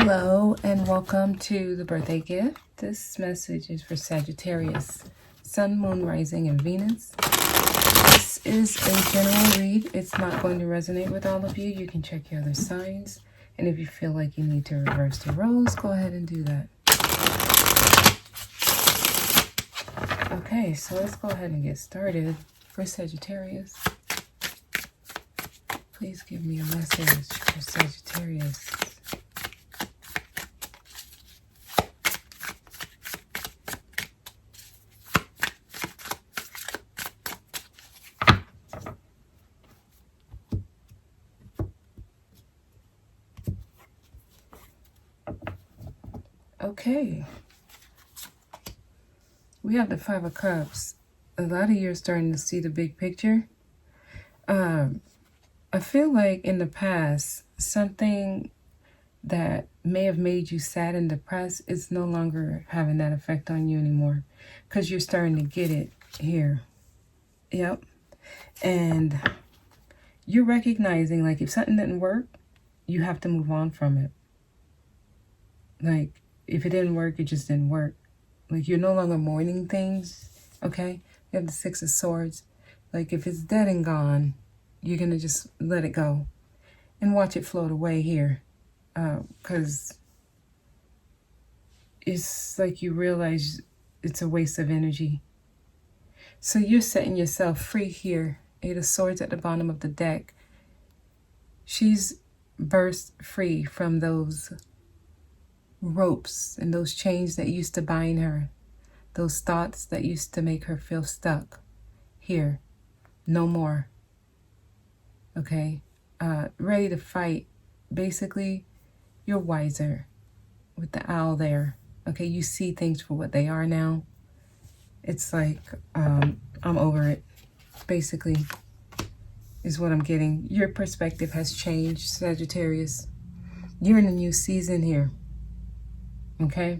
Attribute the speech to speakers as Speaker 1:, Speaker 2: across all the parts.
Speaker 1: Hello and welcome to the birthday gift. This message is for Sagittarius, Sun, Moon, Rising, and Venus. This is a general read. It's not going to resonate with all of you. You can check your other signs. And if you feel like you need to reverse the roles, go ahead and do that. Okay, so let's go ahead and get started. For Sagittarius, please give me a message for Sagittarius. Okay, we have the Five of Cups. A lot of you are starting to see the big picture. I feel like in the past, something that may have made you sad and depressed is no longer having that effect on you anymore, because you're starting to get it here. Yep. And you're recognizing, like, if something didn't work, you have to move on from it. Like, if it didn't work, it just didn't work. Like, you're no longer mourning things, okay? You have the Six of Swords. Like, if it's dead and gone, you're going to just let it go and watch it float away here. Because it's like you realize it's a waste of energy. So you're setting yourself free here. Eight of Swords at the bottom of the deck. She's burst free from those ropes and those chains that used to bind her, those thoughts that used to make her feel stuck. Here, no more. Okay, ready to fight. Basically, you're wiser with the owl there. Okay, you see things for what they are now. It's like, I'm over it, basically, is what I'm getting. Your perspective has changed, Sagittarius. You're in a new season here. Okay,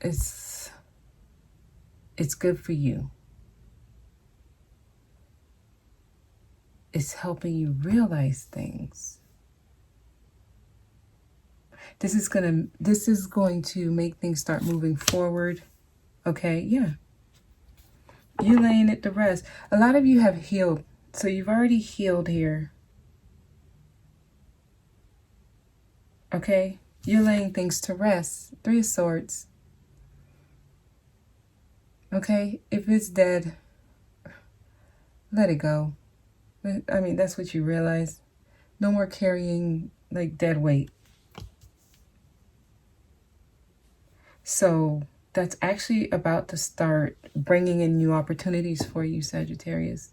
Speaker 1: it's good for you. It's helping you realize things. This is going to make things start moving forward. Okay, yeah. You're laying it to rest. A lot of you have healed, so you've already healed here. Okay, you're laying things to rest. Three of Swords. Okay, if it's dead, let it go. I mean, that's what you realize. No more carrying like dead weight. So that's actually about to start bringing in new opportunities for you, Sagittarius.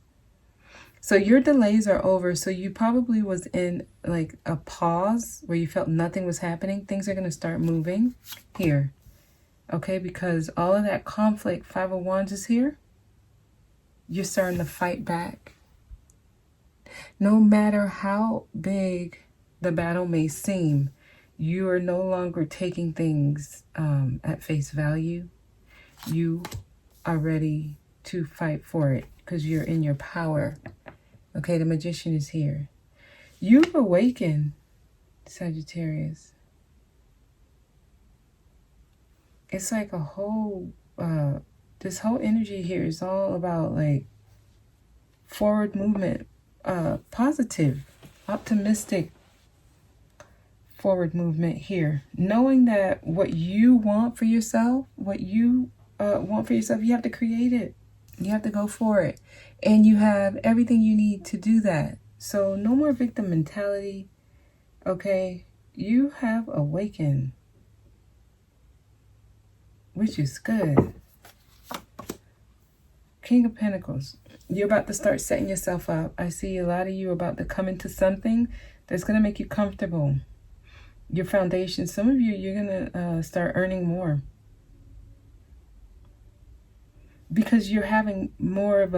Speaker 1: So your delays are over. So you probably was in like a pause where you felt nothing was happening. Things are going to start moving here. Okay, because all of that conflict, Five of Wands is here. You're starting to fight back. No matter how big the battle may seem, you are no longer taking things at face value. You are ready to fight for it because you're in your power. Okay, the Magician is here. You've awakened, Sagittarius. It's like a whole, this whole energy here is all about like forward movement, positive, optimistic forward movement here. Knowing that what you want for yourself, you have to create it. You have to go for it. And you have everything you need to do that. So no more victim mentality. Okay, you have awakened, which is good. King of Pentacles. You're about to start setting yourself up. I see a lot of you about to come into something that's going to make you comfortable. Your foundation. Some of you, you're going to start earning more. Because you're having more of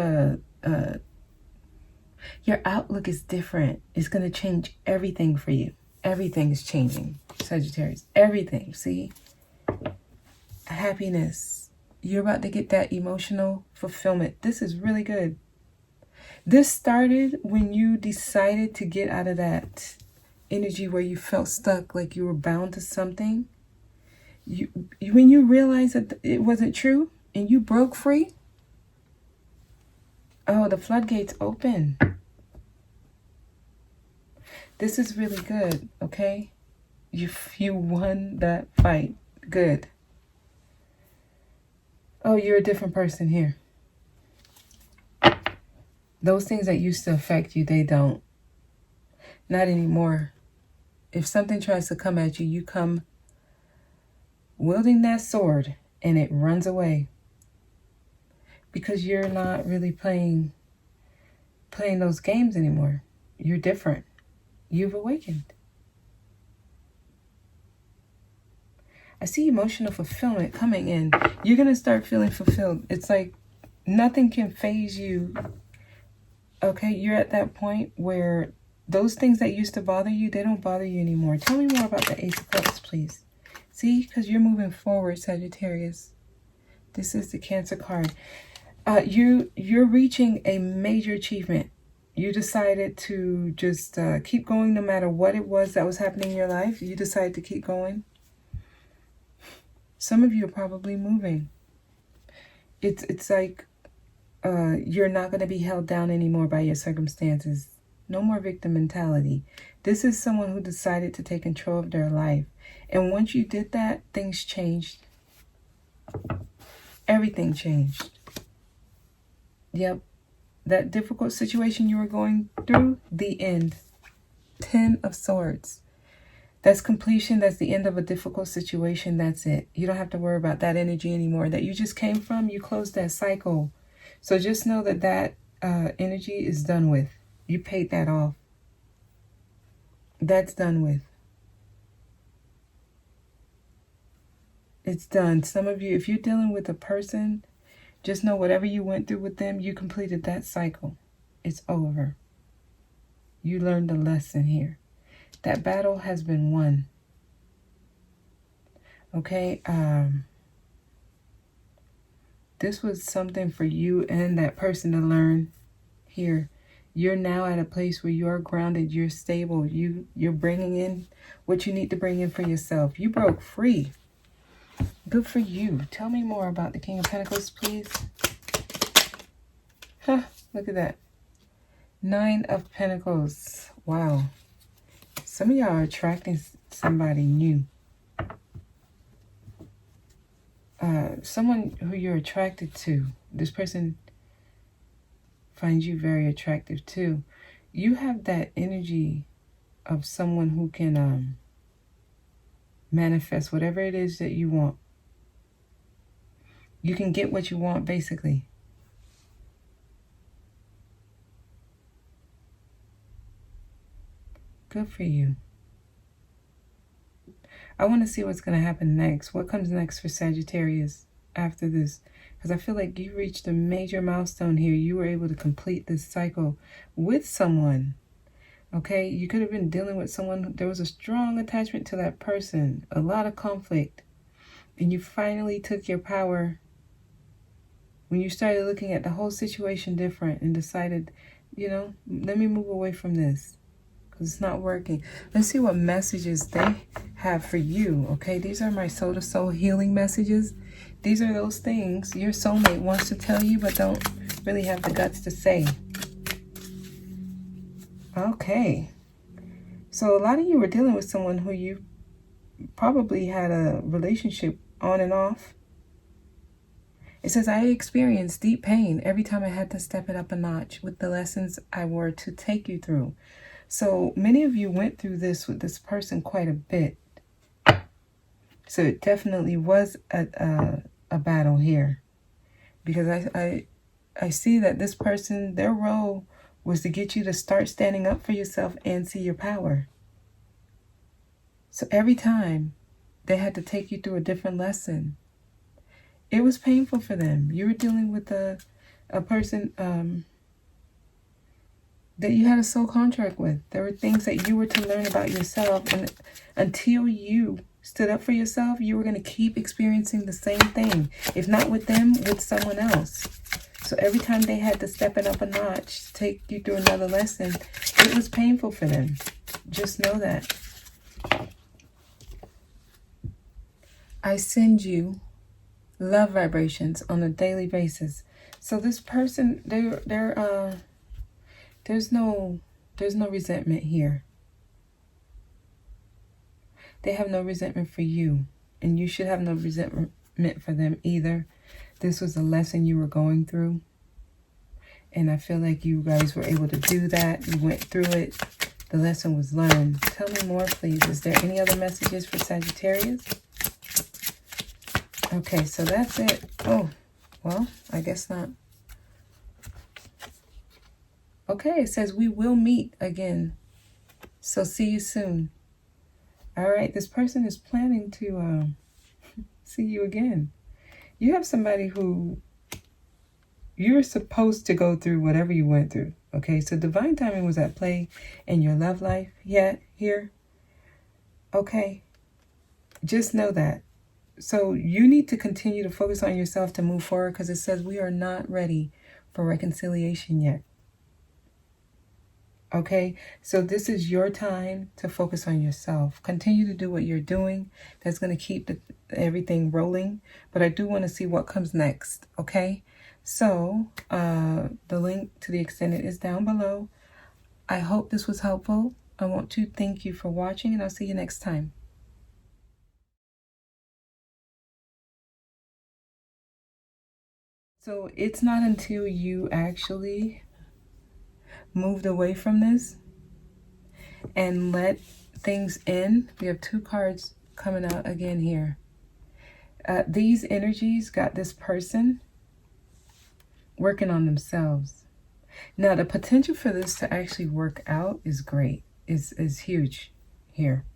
Speaker 1: your outlook is different. It's going to change everything for you. Everything is changing, Sagittarius. Everything, see? Happiness. You're about to get that emotional fulfillment. This is really good. This started when you decided to get out of that energy where you felt stuck, like you were bound to something. When you realized that it wasn't true and you broke free, oh, the floodgates open. This is really good, okay? You won that fight. Good. Oh, you're a different person here. Those things that used to affect you, they don't. Not anymore. If something tries to come at you, you come wielding that sword and it runs away. Because you're not really playing those games anymore. You're different. You've awakened. I see emotional fulfillment coming in. You're going to start feeling fulfilled. It's like nothing can faze you. Okay, you're at that point where those things that used to bother you, they don't bother you anymore. Tell me more about the Ace of Cups, please. See, because you're moving forward, Sagittarius. This is the Cancer card. You're reaching a major achievement. You decided to just keep going no matter what it was that was happening in your life. You decided to keep going. Some of you are probably moving. It's like you're not going to be held down anymore by your circumstances. No more victim mentality. This is someone who decided to take control of their life. And once you did that, things changed. Everything changed. Yep. That difficult situation you were going through, the end. 10 of Swords. That's completion. That's the end of a difficult situation. That's it. You don't have to worry about that energy anymore that you just came from. You closed that cycle. So just know that that energy is done with. You paid that off. That's done with. It's done. Some of you, if you're dealing with a person, just know whatever you went through with them, you completed that cycle. It's over. You learned a lesson here. That battle has been won. Okay? This was something for you and that person to learn here. You're now at a place where you're grounded, you're stable, you're bringing in what you need to bring in for yourself. You broke free. Good for you. Tell me more about the King of Pentacles, please. Huh, look at that. 9 of Pentacles. Wow. Some of y'all are attracting somebody new. Someone who you're attracted to. This person finds you very attractive too. You have that energy of someone who can manifest whatever it is that you want. You can get what you want, basically. Good for you. I want to see what's going to happen next. What comes next for Sagittarius after this? Because I feel like you reached a major milestone here. You were able to complete this cycle with someone. Okay? You could have been dealing with someone. There was a strong attachment to that person. A lot of conflict. And you finally took your power when you started looking at the whole situation different and decided, you know, let me move away from this because it's not working. Let's see what messages they have for you, okay? These are my soul-to-soul healing messages. These are those things your soulmate wants to tell you but don't really have the guts to say. Okay. So a lot of you were dealing with someone who you probably had a relationship on and off. It says, I experienced deep pain every time I had to step it up a notch with the lessons I were to take you through. So many of you went through this with this person quite a bit. So it definitely was a battle here. Because I see that this person, their role was to get you to start standing up for yourself and see your power. So every time they had to take you through a different lesson. It was painful for them. You were dealing with a person that you had a soul contract with. There were things that you were to learn about yourself. And until you stood up for yourself, you were going to keep experiencing the same thing. If not with them, with someone else. So every time they had to step it up a notch, take you through another lesson, it was painful for them. just know that. I send you love vibrations on a daily basis. So this person, there's no resentment here. They have no resentment for you, and you should have no resentment for them either. This was a lesson you were going through, and I feel like you guys were able to do that. You went through it. The lesson was learned. Tell me more, please. Is there any other messages for Sagittarius? Okay, so that's it. Oh, well, I guess not. Okay, it says we will meet again. So see you soon. All right, this person is planning to see you again. You have somebody who you're supposed to go through whatever you went through. Okay, so divine timing was at play in your love life yet here. Okay, just know that. So you need to continue to focus on yourself to move forward, because it says we are not ready for reconciliation yet. Okay, so this is your time to focus on yourself. Continue to do what you're doing. That's going to keep everything rolling. But I do want to see what comes next. Okay, so the link to the extended is down below. I hope this was helpful. I want to thank you for watching, and I'll see you next time. So it's not until you actually moved away from this and let things in. We have two cards coming out again here. These energies got this person working on themselves. Now, the potential for this to actually work out is great, is huge here.